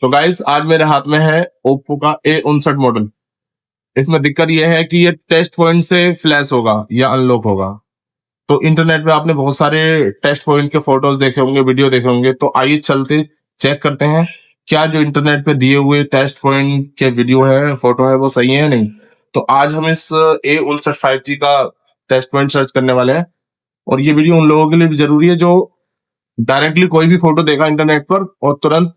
तो गाइस आज मेरे हाथ में है ओप्पो का A59 मॉडल। इसमें दिक्कत यह है कि ये टेस्ट पॉइंट से फ्लैश होगा या अनलॉक होगा। तो इंटरनेट पे आपने बहुत सारे टेस्ट पॉइंट के फोटोज देखे होंगे, वीडियो देखे होंगे। तो आइए चलते चेक करते हैं क्या जो इंटरनेट पे दिए हुए टेस्ट पॉइंट के वीडियो है, फोटो है, वो सही है या नहीं। तो आज हम इस A59 5G का टेस्ट पॉइंट सर्च करने वाले हैं। और ये वीडियो उन लोगों के लिए भी जरूरी है जो डायरेक्टली कोई भी फोटो देखा इंटरनेट पर और तुरंत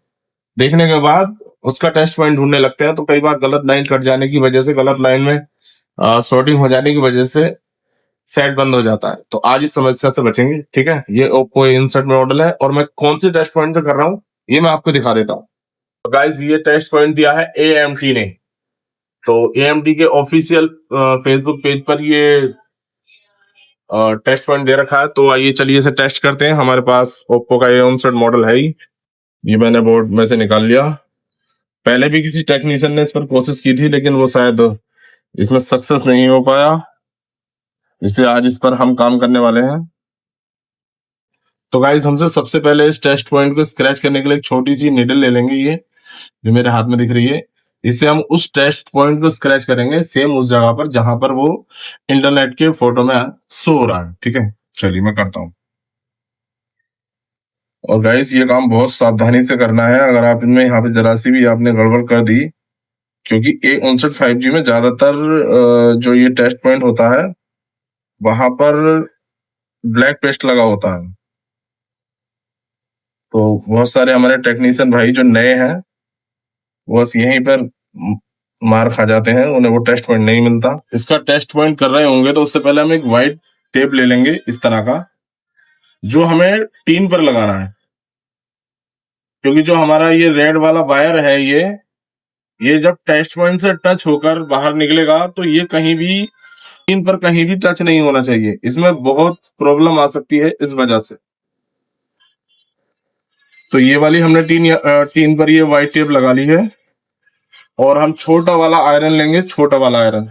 देखने के बाद उसका टेस्ट पॉइंट ढूंढने लगते हैं। तो कई बार गलत लाइन कट जाने की वजह से, गलत लाइन में सॉर्टिंग हो जाने की वजह से सेट बंद हो जाता है। तो आज इस समस्या से बचेंगे। ठीक है, ये ओप्पो A59 मॉडल है और मैं कौन से टेस्ट पॉइंट से कर रहा हूँ ये मैं आपको दिखा देता हूँ। तो गाइज ये टेस्ट पॉइंट दिया है AMD ने। तो AMD के ऑफिशियल फेसबुक पेज पर ये टेस्ट पॉइंट दे रखा है। तो आइए चलिए इसे टेस्ट करते हैं। हमारे पास ओप्पो का A59 मॉडल है ही, ये मैंने बोर्ड में से निकाल लिया। पहले भी किसी टेक्नीशियन ने इस पर कोशिश की थी लेकिन वो शायद इसमें सक्सेस नहीं हो पाया, इसलिए आज इस पर हम काम करने वाले हैं। तो गाइस हमसे सबसे पहले इस टेस्ट पॉइंट को स्क्रैच करने के लिए एक छोटी सी निडल ले लेंगे, ये जो मेरे हाथ में दिख रही है। इससे हम उस टेस्ट पॉइंट को स्क्रैच करेंगे सेम उस जगह पर जहां पर वो इंटरनेट के फोटो में शो हो रहा है। ठीक है, चलिए मैं करता हूँ। और गाइस ये काम बहुत सावधानी से करना है। अगर आप इनमें यहाँ पे जरा सी भी आपने गड़बड़ कर दी, क्योंकि A59 5G में ज्यादातर जो ये टेस्ट पॉइंट होता है वहां पर ब्लैक पेस्ट लगा होता है। तो बहुत सारे हमारे टेक्नीशियन भाई जो नए हैं वो बस यहीं पर मार खा जाते हैं, उन्हें वो टेस्ट पॉइंट नहीं मिलता। इसका टेस्ट पॉइंट कर रहे होंगे तो उससे पहले हम एक व्हाइट टेप ले लेंगे इस तरह का, जो हमें टीन पर लगाना है। क्योंकि जो हमारा ये रेड वाला वायर है, ये जब टेस्ट पॉइंट से टच होकर बाहर निकलेगा तो ये कहीं भी टीन पर कहीं भी टच नहीं होना चाहिए। इसमें बहुत प्रॉब्लम आ सकती है इस वजह से। तो ये वाली हमने टीन पर ये व्हाइट टेप लगा ली है और हम छोटा वाला आयरन लेंगे, छोटा वाला आयरन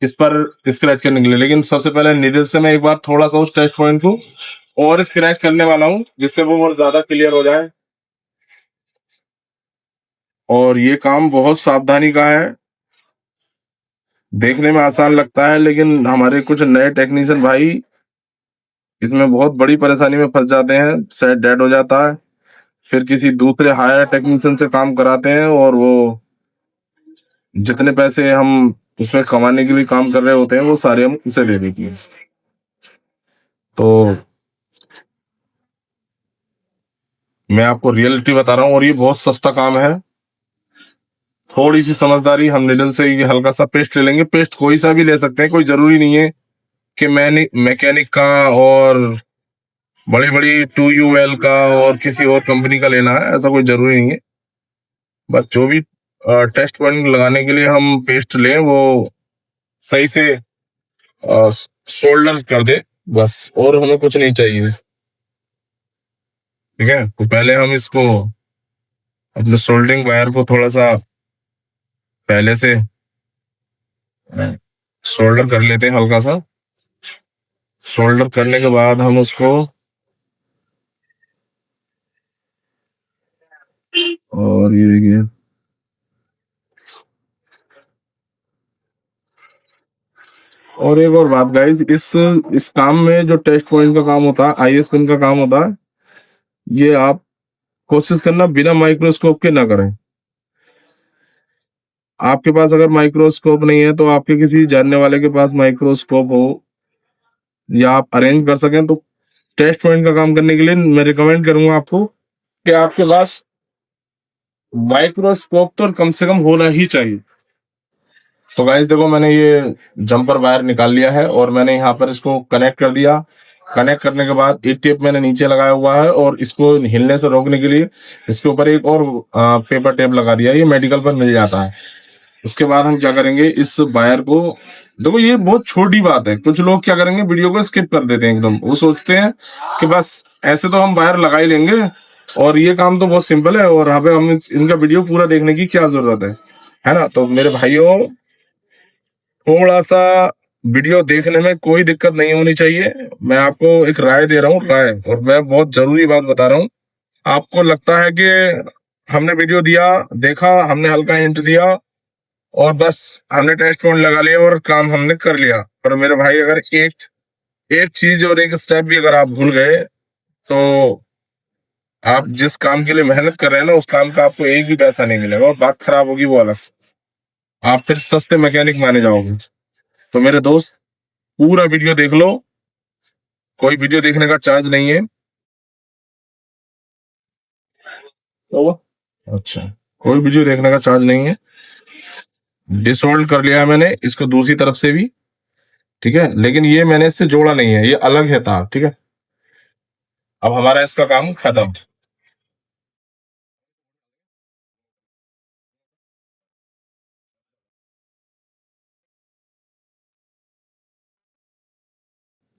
इस पर स्क्रैच करने के लिए। लेकिन सबसे पहले नीडल से मैं एक बार थोड़ा सा उस टेस्ट पॉइंट को और स्क्रैच करने वाला हूं जिससे वो और ज्यादा क्लियर हो जाए। और ये काम बहुत सावधानी का है, देखने में आसान लगता है लेकिन हमारे कुछ नए टेक्नीशियन भाई इसमें बहुत बड़ी परेशानी में फंस जाते हैं। सेट डेड हो जाता है, फिर किसी दूसरे हायर टेक्नीशियन से काम कराते हैं और वो जितने पैसे हम उसमें कमाने के लिए काम कर रहे होते हैं वो सारे हम उसे दे देंगे। तो मैं आपको रियलिटी बता रहा हूँ और ये बहुत सस्ता काम है। थोड़ी सी समझदारी, हम निडल से ये हल्का सा पेस्ट ले लेंगे। पेस्ट कोई सा भी ले सकते हैं, कोई जरूरी नहीं है कि मैकेनिक का और बड़ी बड़ी 2UL का और किसी और कंपनी का लेना है, ऐसा कोई जरूरी नहीं है। बस जो भी टेस्ट पॉइंट लगाने के लिए हम पेस्ट लें वो सही से सोल्डर कर दे बस, और हमें कुछ नहीं चाहिए। ठीक है, तो पहले हम इसको अपने सोल्डरिंग वायर को थोड़ा सा पहले से सोल्डर कर लेते हैं हल्का सा। सोल्डर करने के बाद हम उसको और ये देखिए और एक और बात गाइस, इस काम में जो टेस्ट पॉइंट का काम होता है, IS पिन का काम होता है, ये आप कोशिश करना बिना माइक्रोस्कोप के ना करें। आपके पास अगर माइक्रोस्कोप नहीं है तो आपके किसी जानने वाले के पास माइक्रोस्कोप हो या आप अरेंज कर सकें तो टेस्ट पॉइंट का काम करने के लिए मैं रिकमेंड करूंगा आपको कि आपके पास माइक्रोस्कोप तो कम से कम होना ही चाहिए। तो गाइस देखो, मैंने ये जंपर वायर निकाल लिया है और मैंने यहाँ पर इसको कनेक्ट कर दिया। कनेक्ट करने के बाद एक टेप मैंने नीचे लगाया हुआ है और इसको हिलने से रोकने के लिए इसके ऊपर एक और पेपर टेप लगा दिया। ये मेडिकल पर मिल जाता है। उसके बाद हम क्या करेंगे, इस वायर को, देखो ये बहुत छोटी बात है, कुछ लोग क्या करेंगे वीडियो को स्किप कर देते हैं एकदम। वो सोचते हैं कि बस ऐसे तो हम वायर लगा ही लेंगे और ये काम तो बहुत सिंपल है और हम इनका वीडियो पूरा देखने की क्या जरूरत है ना। तो मेरे भाइयों, थोड़ा सा वीडियो देखने में कोई दिक्कत नहीं होनी चाहिए। मैं आपको एक राय दे रहा हूँ, राय, और मैं बहुत जरूरी बात बता रहा हूँ। आपको लगता है कि हमने वीडियो दिया, देखा, हमने हल्का हिंट दिया और बस हमने टेस्ट पॉइंट लगा लिया और काम हमने कर लिया। पर मेरे भाई अगर एक एक चीज और एक स्टेप भी अगर आप भूल गए तो आप जिस काम के लिए मेहनत कर रहे हैं ना उस काम का आपको एक भी पैसा नहीं मिलेगा और बात खराब होगी वो अलग। आप फिर सस्ते मैकेनिक माने जाओगे। तो मेरे दोस्त पूरा वीडियो देख लो, कोई वीडियो देखने का चार्ज नहीं है। तो अच्छा, कोई वीडियो देखने का चार्ज नहीं है। डिसोल्ड कर लिया मैंने इसको दूसरी तरफ से भी, ठीक है, लेकिन ये मैंने इससे जोड़ा नहीं है, ये अलग है तार, ठीक है। अब हमारा इसका काम खत्म।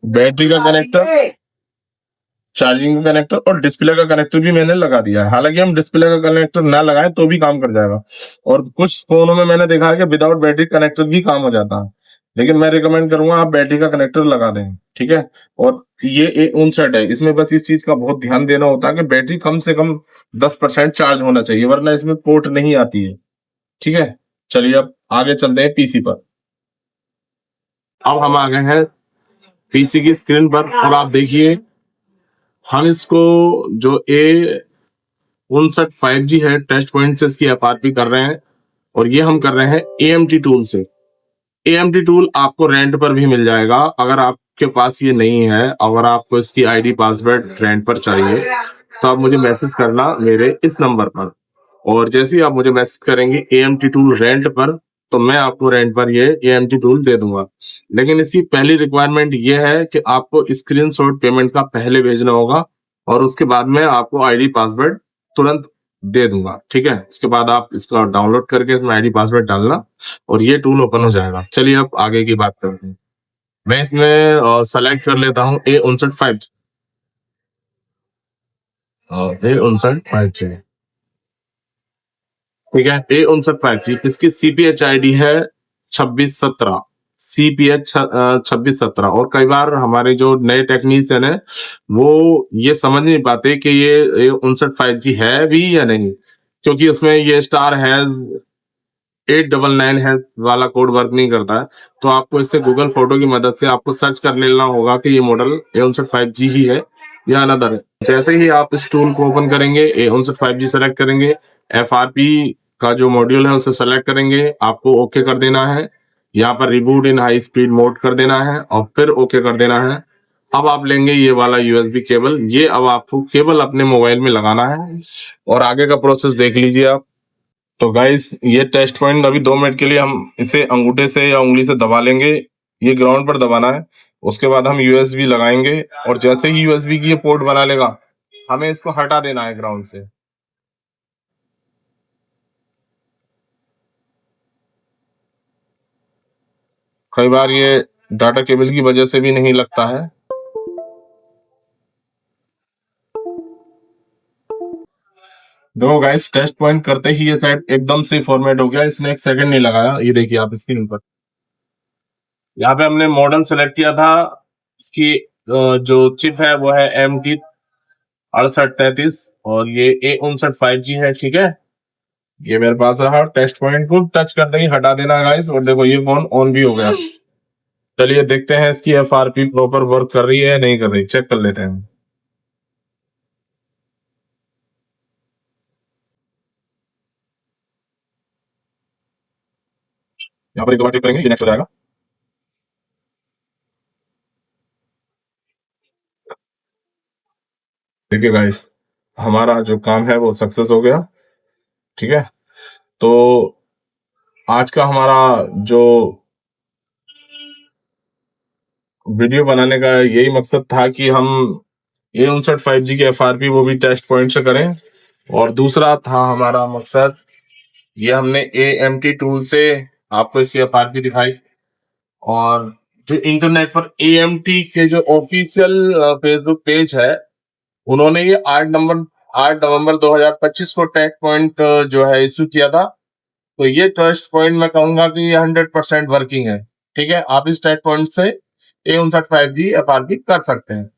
बैटरी का कनेक्टर, चार्जिंग का कनेक्टर और डिस्प्ले का कनेक्टर भी मैंने लगा दिया है। हालांकि हम डिस्प्ले का कनेक्टर ना लगाएं तो भी काम कर जाएगा और कुछ फोनों में मैंने देखा है कि विदाउट बैटरी कनेक्टर भी काम हो जाता है, लेकिन मैं रिकमेंड करूंगा आप बैटरी का कनेक्टर लगा दें, ठीक है। और ये एक उन सेट है, इसमें बस इस चीज का बहुत ध्यान देना होता है कि बैटरी कम से कम 10% चार्ज होना चाहिए, वरना इसमें पोर्ट नहीं आती है, ठीक है। चलिए अब आगे चलते हैं पीसी पर। अब हम आ गए हैं पीसी की स्क्रीन पर और आप देखिए हम इसको जो A59 5G है टेस्ट पॉइंट से इसकी FRP कर रहे हैं और ये हम कर रहे हैं AMT टूल से। AMT टूल आपको रेंट पर भी मिल जाएगा। अगर आपके पास ये नहीं है, अगर आपको इसकी आईडी पासवर्ड रेंट पर चाहिए तो आप मुझे मैसेज करना मेरे इस नंबर पर, और जैसे ही आप मुझे मैसेज करेंगे AMT टूल रेंट पर तो मैं आपको रेंट पर ये AMT टूल दे दूंगा। लेकिन इसकी पहली रिक्वायरमेंट ये है कि आपको स्क्रीनशॉट पेमेंट का पहले भेजना होगा और उसके बाद में आपको आईडी पासवर्ड तुरंत दे दूंगा, ठीक है। उसके बाद आप इसका डाउनलोड करके इसमें आईडी पासवर्ड डालना और ये टूल ओपन हो जाएगा। चलिए अब आगे की बात करते हैं। मैं इसमें सेलेक्ट कर लेता हूँ A59 5G, A59 5G, ठीक है। A59 5G, इसकी CPH आईडी है 2617, CPH 2617। और कई बार हमारे जो नए टेक्नीशियन है वो ये समझ नहीं पाते कि ये A59 5G है भी या नहीं, क्योंकि उसमें ये स्टार हैज 899 है वाला कोड वर्क नहीं करता है। तो आपको इससे गूगल फोटो की मदद से आपको सर्च कर लेना होगा कि ये मॉडल A59 5G ही है या अनदर है। जैसे ही आप इस टूल को ओपन करेंगे, A59 5G सेलेक्ट करेंगे, FRP का जो मॉड्यूल है उसे सेलेक्ट करेंगे, आपको ओके कर देना है। यहाँ पर रिबूट इन हाई स्पीड मोड कर देना है और फिर ओके कर देना है। अब आप लेंगे ये वाला USB केबल, ये अब आपको केबल अपने मोबाइल में लगाना है और आगे का प्रोसेस देख लीजिए आप। तो गाइस ये टेस्ट पॉइंट अभी 2 मिनट के लिए हम इसे अंगूठे से या उंगली से दबा लेंगे, ये ग्राउंड पर दबाना है। उसके बाद हम USB लगाएंगे और जैसे ही USB की ये पोर्ट बना लेगा हमें इसको हटा देना है ग्राउंड से। कई बार ये डाटा केबल की वजह से भी नहीं लगता है। देखो गाइस टेस्ट पॉइंट करते ही ये सेट एकदम से फॉर्मेट हो गया, इसने 1 सेकंड नहीं लगाया। ये देखिए आप स्क्रीन पर, यहाँ पे हमने मॉडल सेलेक्ट किया था, इसकी जो चिप है वो है MT6833 और ये A59 5G है, ठीक है। ये मेरे पास रहा, टेस्ट पॉइंट को टच करते ही हटा देना गाइस और देखो ये फोन ऑन भी हो गया। चलिए देखते हैं इसकी FRP प्रॉपर वर्क कर रही है या नहीं कर रही, चेक कर लेते हैं। यहाँ पर एक दो बार क्लिक करेंगे, ये नेक्स्ट हो जाएगा। देखिए गाइस हमारा जो काम है वो सक्सेस हो गया, ठीक है। तो आज का हमारा जो वीडियो बनाने का यही मकसद था कि हम A59 5G की FRP वो भी टेस्ट पॉइंट से करें, और दूसरा था हमारा मकसद ये हमने AMT टूल से आपको इसकी FRP दिखाई। और जो इंटरनेट पर AMT के जो ऑफिशियल फेसबुक पेज है उन्होंने ये 8 नवंबर 2025 को टेस्ट पॉइंट जो है इश्यू किया था। तो ये टेस्ट पॉइंट मैं कहूंगा कि ये 100% वर्किंग है, ठीक है। आप इस टेस्ट पॉइंट से A59 5G FRP कर सकते हैं।